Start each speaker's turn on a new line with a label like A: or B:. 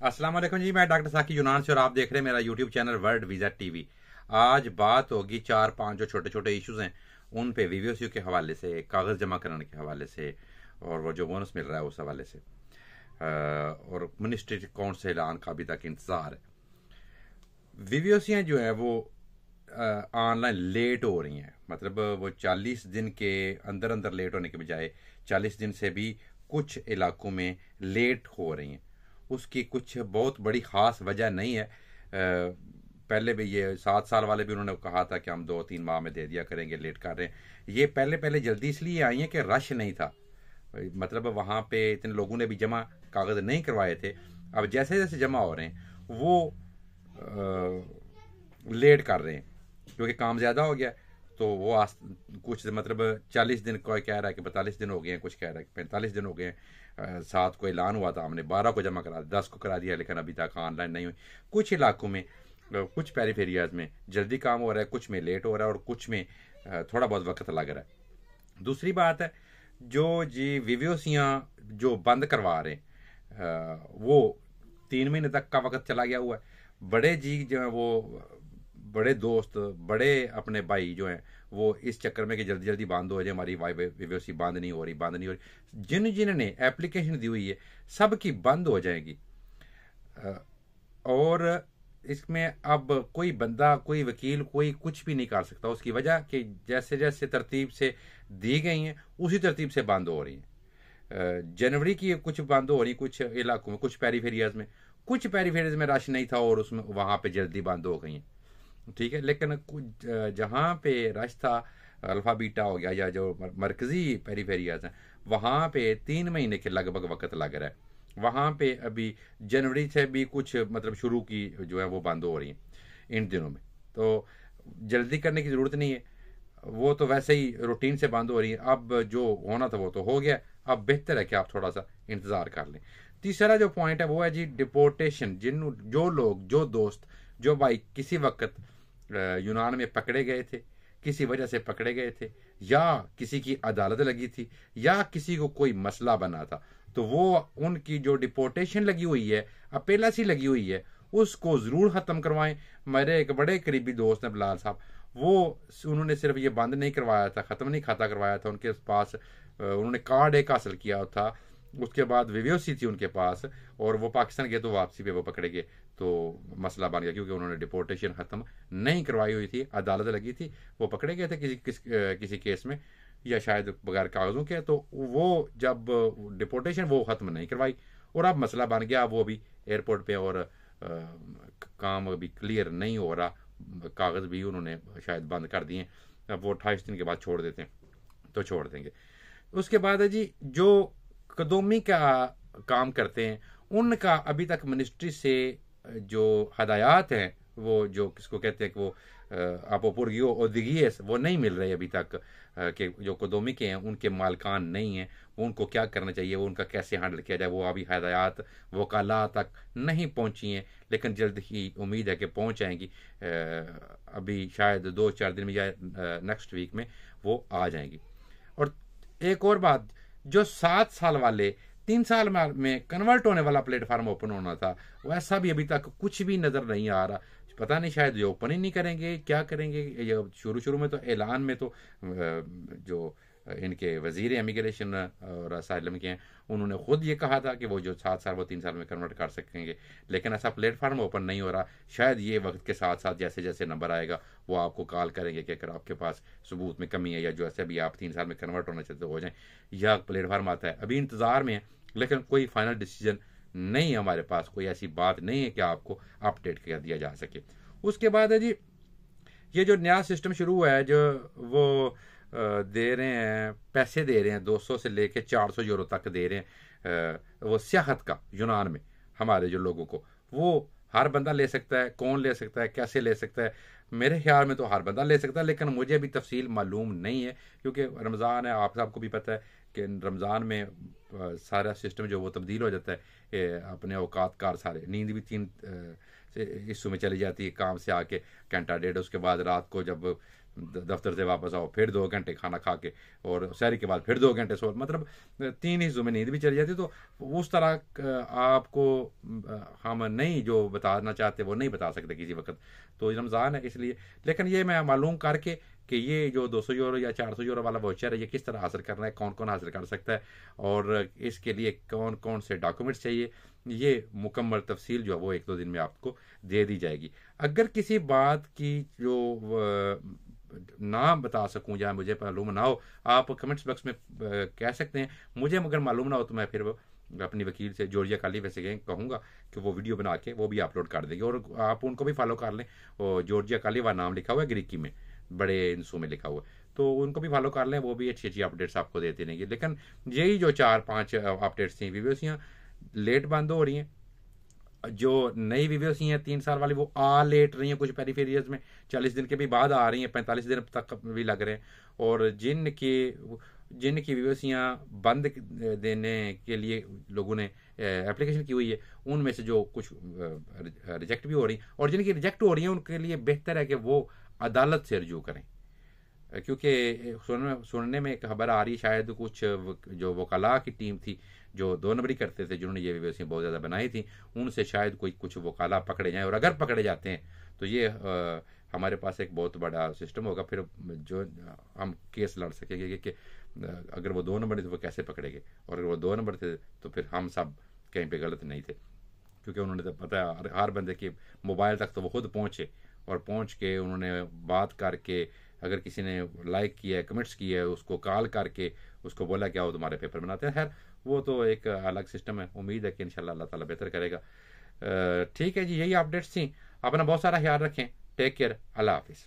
A: अस्सलाम वालेकुम जी। मैं डॉक्टर साकी यूनान से और आप देख रहे हैं मेरा YouTube channel world visa TV. आज बात होगी चार पांच जो छोटे छोटे इश्यूज हैं उन पे वीवीओसी के हवाले से, कागज़ जमा कराने के हवाले से और वो जो बोनस मिल रहा है उस हवाले से। और मिनिस्ट्री अकाउंट से ऐलान का अभी तक इंतज़ार है। वीवीओसियाँ जो है वो ऑनलाइन लेट हो रही हैं, मतलब वो 40 दिन के अंदर अंदर लेट होने के बजाय 40 दिन से भी कुछ इलाकों में लेट हो रही हैं। उसकी कुछ बहुत बड़ी ख़ास वजह नहीं है। पहले भी ये 7 साल वाले भी उन्होंने कहा था कि हम 2-3 माह में दे दिया करेंगे, लेट कर रहे हैं। ये पहले पहले जल्दी इसलिए आई हैं कि रश नहीं था, मतलब वहाँ पे इतने लोगों ने भी जमा कागज़ नहीं करवाए थे। अब जैसे जैसे जमा हो रहे हैं वो लेट कर रहे हैं क्योंकि काम ज़्यादा हो गया। तो वो कुछ मतलब 40 दिन, कोई कह रहा है कि 42 दिन हो गए हैं, कुछ कह रहा है कि 45 दिन हो गए हैं। 7 को ऐलान हुआ था, हमने 12 को जमा करा, 10 को करा दिया, लेकिन अभी तक ऑनलाइन नहीं हुई। कुछ इलाकों में, कुछ पेरिफेरियाज में जल्दी काम हो रहा है, कुछ में लेट हो रहा है और कुछ में थोड़ा बहुत वक्त लग रहा है। दूसरी बात है, जो जी वीवीओसियाँ जो बंद करवा रहे हैं वो 3 महीने तक का वक्त चला गया हुआ है। बड़े जी जो है वो बड़े दोस्त, बड़े अपने भाई जो हैं वो इस चक्कर में कि जल्दी जल्दी बंद हो जाए, हमारी वाई वीवीओसी बंद नहीं हो रही, बंद नहीं हो रही। जिन जिन्होंने एप्लीकेशन दी हुई है सब की बंद हो जाएगी। और इसमें अब कोई बंदा, कोई वकील, कोई कुछ भी नहीं कर सकता। उसकी वजह कि जैसे जैसे तरतीब से दी गई हैं उसी तरतीब से बंद हो रही हैं। जनवरी की कुछ बंद हो रही, कुछ इलाकों में, कुछ पेरीफेरियाज में, कुछ पेरीफेरियाज में रश नहीं था और उसमें वहाँ पे जल्दी बंद हो गई हैं। ठीक है, लेकिन कुछ जहाँ पे रश था, अल्फा बीटा हो गया या जो मरकजी पेरीफेरियाज हैं, वहाँ पे 3 महीने के लगभग वक्त लग रहा है। वहाँ पे अभी जनवरी से भी कुछ मतलब शुरू की जो है वो बंद हो रही हैं इन दिनों में। तो जल्दी करने की ज़रूरत नहीं है, वो तो वैसे ही रूटीन से बंद हो रही है। अब जो होना था वो तो हो गया, अब बेहतर है कि आप थोड़ा सा इंतज़ार कर लें। तीसरा जो पॉइंट है वो है जी डिपोर्टेशन। जो लोग, जो दोस्त, जो भाई किसी वक्त यूनान में पकड़े गए थे, किसी वजह से पकड़े गए थे, या किसी की अदालत लगी थी, या किसी को कोई मसला बना था, तो वो उनकी जो डिपोर्टेशन लगी हुई है, अपेलासी लगी हुई है, उसको ज़रूर ख़त्म करवाएं। मेरे एक बड़े करीबी दोस्त हैं बिलाल साहब, वो उन्होंने सिर्फ ये बंद नहीं करवाया था, ख़त्म नहीं खाता करवाया था, उनके पास उन्होंने कार्ड एक हासिल किया था, उसके बाद वीवीओसी थी उनके पास, और वो पाकिस्तान गए तो वापसी पे वो पकड़े गए तो मसला बन गया क्योंकि उन्होंने डिपोर्टेशन ख़त्म नहीं करवाई हुई थी, अदालत लगी थी, वो पकड़े गए थे किसी केस में या शायद बगैर कागज़ों के। तो वो जब डिपोर्टेशन वो ख़त्म नहीं करवाई और अब मसला बन गया, वो अभी एयरपोर्ट पे और काम अभी क्लियर नहीं हो रहा, कागज़ भी उन्होंने शायद बंद कर दिए। अब वो 28 दिन के बाद छोड़ देते हैं तो छोड़ देंगे। उसके बाद है जी जो कदोमी का काम करते हैं उनका अभी तक मिनिस्ट्री से जो हदायत हैं, वो जो किसको कहते हैं कि वो अपोपुर्गियो ओदिगियस, वो नहीं मिल रहे अभी तक। कि जो कदोमी के हैं उनके मालकान नहीं हैं, वो उनको क्या करना चाहिए, वो उनका कैसे हैंडल किया जाए, वो अभी हदायत वकाला तक नहीं पहुंची हैं, लेकिन जल्द ही उम्मीद है कि पहुंच जाएंगी। अभी शायद 2-4 दिन में या नेक्स्ट वीक में वो आ जाएंगी। और एक और बात, जो 7 साल वाले 3 साल में कन्वर्ट होने वाला प्लेटफार्म ओपन होना था, वैसा भी अभी तक कुछ भी नज़र नहीं आ रहा। पता नहीं, शायद ये ओपन ही नहीं करेंगे, क्या करेंगे। ये शुरू शुरू में तो ऐलान में तो जो इनके वजीर इमिग्रेशन और असाइलम के हैं उन्होंने खुद ये कहा था कि वो जो 7 साल वो 3 साल में कन्वर्ट कर सकेंगे, लेकिन ऐसा प्लेटफार्म ओपन नहीं हो रहा। शायद ये वक्त के साथ साथ जैसे जैसे नंबर आएगा वो आपको कॉल करेंगे कि अगर आपके पास सबूत में कमी है या जो ऐसे भी आप 3 साल में कन्वर्ट होना चाहते हो जाए, या प्लेटफार्म आता है। अभी इंतज़ार में है, लेकिन कोई फाइनल डिसीजन नहीं है हमारे पास, कोई ऐसी बात नहीं है कि आपको अपडेट कर दिया जा सके। उसके बाद है जी ये जो नया सिस्टम शुरू हुआ है, जो वो दे रहे हैं, पैसे दे रहे हैं 200 से लेके 400 यूरो तक दे रहे हैं, वो सियाहत का यूनान में हमारे जो लोगों को, वो हर बंदा ले सकता है। कौन ले सकता है, कैसे ले सकता है? मेरे ख्याल में तो हर बंदा ले सकता है, लेकिन मुझे भी तफसील मालूम नहीं है क्योंकि रमज़ान है, आप सबको भी पता है कि रमज़ान में सारा सिस्टम जो वो तब्दील हो जाता है। अपने औकात कार सारे, नींद भी 3 हिस्सों में चली जाती है, काम से आके घंटा डेढ़, उसके बाद रात को जब दफ्तर से वापस आओ, फिर 2 घंटे खाना खा के, और सहरी के बाद फिर 2 घंटे सो, मतलब 3 हिस्सों में नींद भी चली जाती। तो उस तरह आपको हम नहीं जो बताना चाहते वो नहीं बता सकते किसी वक्त। तो रमज़ान है इसलिए, लेकिन ये मैं मालूम करके कि ये जो 200 यूरो या 400 यूरो वाला वाउचर है ये किस तरह हासिल करना है, कौन कौन हासिल कर सकता है, और इसके लिए कौन कौन से डॉक्यूमेंट्स चाहिए, ये मुकम्मल तफसील जो है वो 1-2 दिन में आपको दे दी जाएगी। अगर किसी बात की जो ना बता सकूं या मुझे मालूम ना हो, आप कमेंट्स बॉक्स में कह सकते हैं। मुझे अगर मालूम ना हो तो मैं फिर अपनी वकील से, जॉर्जिया कालीफ से कहूँगा कि वो वीडियो बना के वो भी अपलोड कर देगी, और आप उनको भी फॉलो कर लें। और जॉर्जिया कालीफ नाम लिखा हुआ है ग्रीकी में, बड़े इंसू में लिखा हुआ है, तो उनको भी फॉलो कर लें, वो भी अच्छी अच्छी अपडेट्स आपको देते रहेंगे। लेकिन यही जो 4-5 अपडेट्स थी, वीडियोसियाँ लेट बंद हो रही हैं। जो नई वीवीओसी हैं 3 साल वाली, वो आ लेट रही हैं, कुछ पेरीफेरियर्स में 40 दिन के भी बाद आ रही हैं, 45 दिन तक भी लग रहे हैं। और जिनकी वीवीओसियाँ बंद देने के लिए लोगों ने एप्लीकेशन की हुई है, उनमें से जो कुछ रिजेक्ट भी हो रही हैं, और जिनकी रिजेक्ट हो रही हैं उनके लिए बेहतर है कि वो अदालत से रजू करें। क्योंकि सुनने में एक खबर आ रही, शायद कुछ जो वकला की टीम थी जो 2 नंबरी करते थे, जिन्होंने ये वीडियोस बहुत ज़्यादा बनाई थी, उनसे शायद कुछ वकाला पकड़े जाएं, और अगर पकड़े जाते हैं तो ये हमारे पास एक बहुत बड़ा सिस्टम होगा फिर जो हम केस लड़ सकेंगे कि अगर वो 2 नंबर थे वो कैसे पकड़ेंगे, और अगर वो 2 नंबर थे तो फिर हम सब कहीं पे गलत नहीं थे। क्योंकि उन्होंने तो पता है हर बंदे के मोबाइल तक तो वो खुद पहुँचे, और पहुँच के उन्होंने बात करके, अगर किसी ने लाइक किया है, कमेंट्स किए है, उसको कॉल करके उसको बोला क्या वो तुम्हारे पेपर बनाते हैं। खैर वो तो एक अलग सिस्टम है, उम्मीद है कि इंशाल्लाह अल्लाह ताला बेहतर करेगा। ठीक है जी, यही अपडेट्स थी। अपना बहुत सारा ख्याल रखें। टेक केयर, अल्लाह हाफिज़।